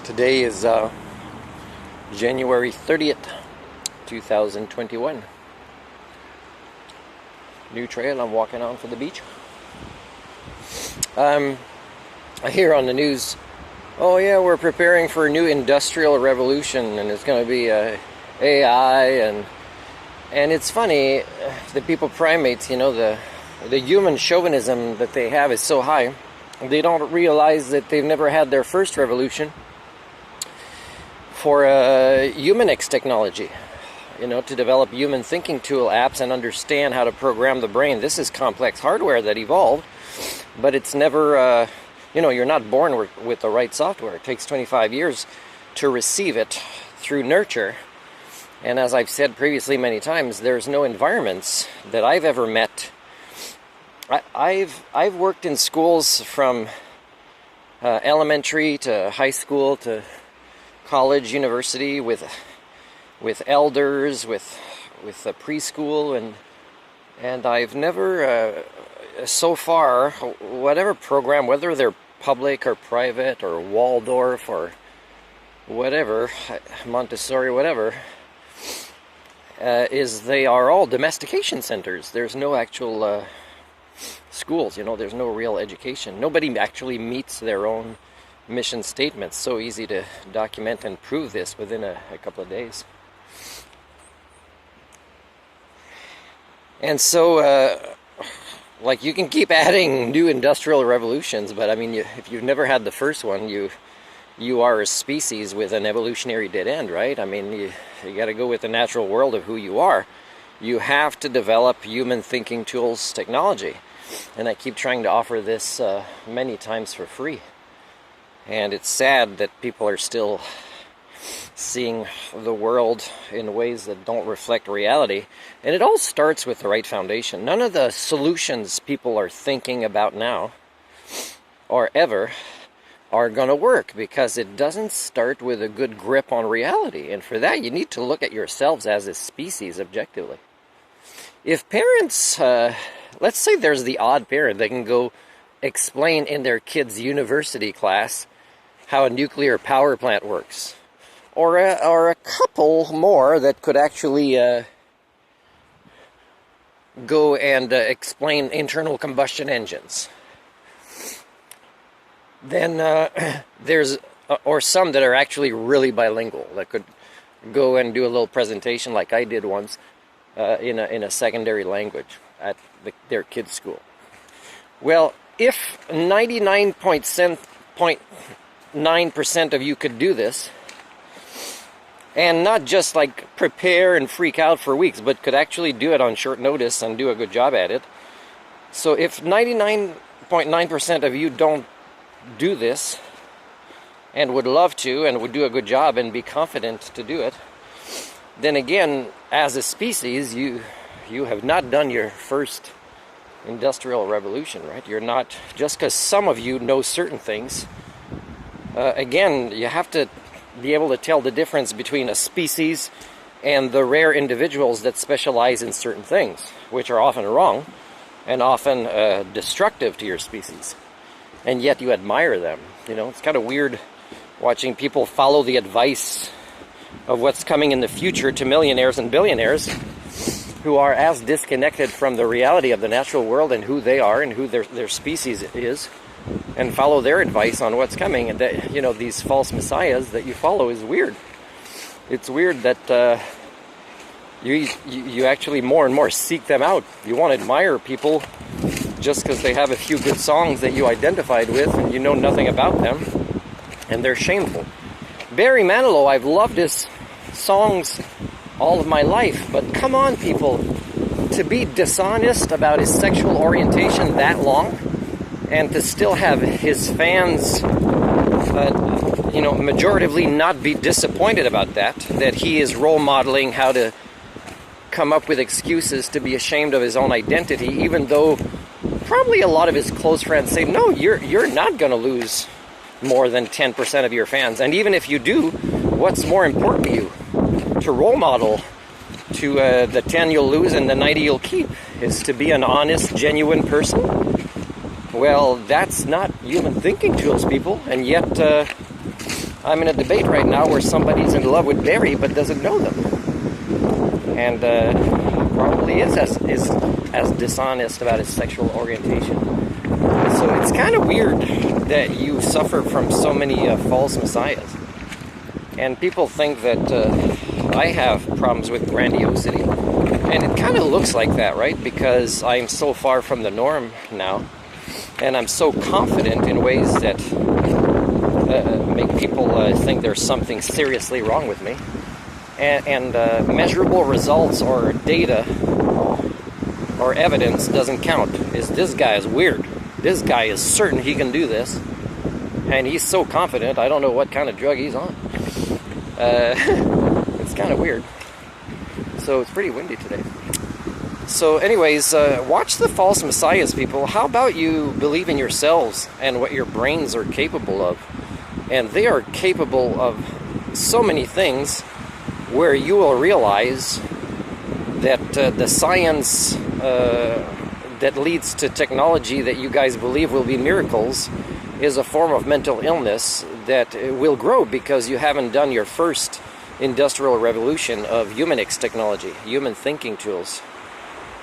Today is January 30th, 2021. New trail I'm walking on for the beach. I hear on the news, oh yeah, we're preparing for a new industrial revolution and it's going to be AI and it's funny, the people primates, you know, the human chauvinism that they have is so high, they don't realize that they've never had their first revolution for humanix technology, you know, to develop human thinking tool apps and understand how to program the brain. This is complex hardware that evolved, but it's never, you know, you're not born with the right software. It takes 25 years to receive it through nurture. And as I've said previously many times, there's no environments that I've ever met. I've worked in schools from elementary to high school to college, university, with elders, with a preschool, and I've never so far, whatever program, whether they're public or private or Waldorf or whatever, Montessori, whatever, they are all domestication centers. There's no actual schools, you know, there's no real education. Nobody actually meets their own mission statements. So easy to document and prove this within a couple of days. And so, like, you can keep adding new industrial revolutions, but I mean, if you've never had the first one, you are a species with an evolutionary dead end, right? I mean, you got to go with the natural world of who you are. You have to develop human thinking tools technology. And I keep trying to offer this many times for free. And it's sad that people are still seeing the world in ways that don't reflect reality. And it all starts with the right foundation. None of the solutions people are thinking about now or ever are going to work, because it doesn't start with a good grip on reality. And for that, you need to look at yourselves as a species objectively. If parents, let's say there's the odd parent that can go explain in their kid's university class how a nuclear power plant works, or a couple more that could actually go and explain internal combustion engines, then there's, or some that are actually really bilingual, that could go and do a little presentation like I did once in a secondary language at their kids' school. Well, if 99.9% of you could do this, and not just like prepare and freak out for weeks, but could actually do it on short notice and do a good job at it. So if 99.9% of you don't do this, and would love to, and would do a good job and be confident to do it, then again, as a species, you have not done your first industrial revolution, right? You're not, just because some of you know certain things, again, you have to be able to tell the difference between a species and the rare individuals that specialize in certain things, which are often wrong and often destructive to your species. And yet you admire them. You know, it's kind of weird watching people follow the advice of what's coming in the future to millionaires and billionaires who are as disconnected from the reality of the natural world and who they are and who their species is, and follow their advice on what's coming. And that, you know, these false messiahs that you follow is weird. It's weird that you actually more and more seek them out. You want to admire people just because they have a few good songs that you identified with and you know nothing about them, and they're shameful. Barry Manilow, I've loved his songs all of my life, but come on, people, to be dishonest about his sexual orientation that long, and to still have his fans, you know, majoritively not be disappointed about that he is role modeling how to come up with excuses to be ashamed of his own identity, even though probably a lot of his close friends say, no, you're not going to lose more than 10% of your fans. And even if you do, what's more important to you? To role model to the 10 you'll lose and the 90 you'll keep is to be an honest, genuine person? Well, that's not human thinking tools, people. And yet I'm in a debate right now where somebody's in love with Barry but doesn't know them. And probably is as dishonest about his sexual orientation. So it's kind of weird that you suffer from so many false messiahs. And people think that I have problems with grandiosity. And it kind of looks like that, right? Because I'm so far from the norm now. And I'm so confident in ways that make people think there's something seriously wrong with me. And measurable results or data or evidence doesn't count. This guy is weird. This guy is certain he can do this. And he's so confident, I don't know what kind of drug he's on. It's kind of weird. So it's pretty windy today. So anyways, watch the false messiahs, people. How about you believe in yourselves and what your brains are capable of? And they are capable of so many things where you will realize that the science that leads to technology that you guys believe will be miracles is a form of mental illness that will grow because you haven't done your first industrial revolution of humanix technology, human thinking tools.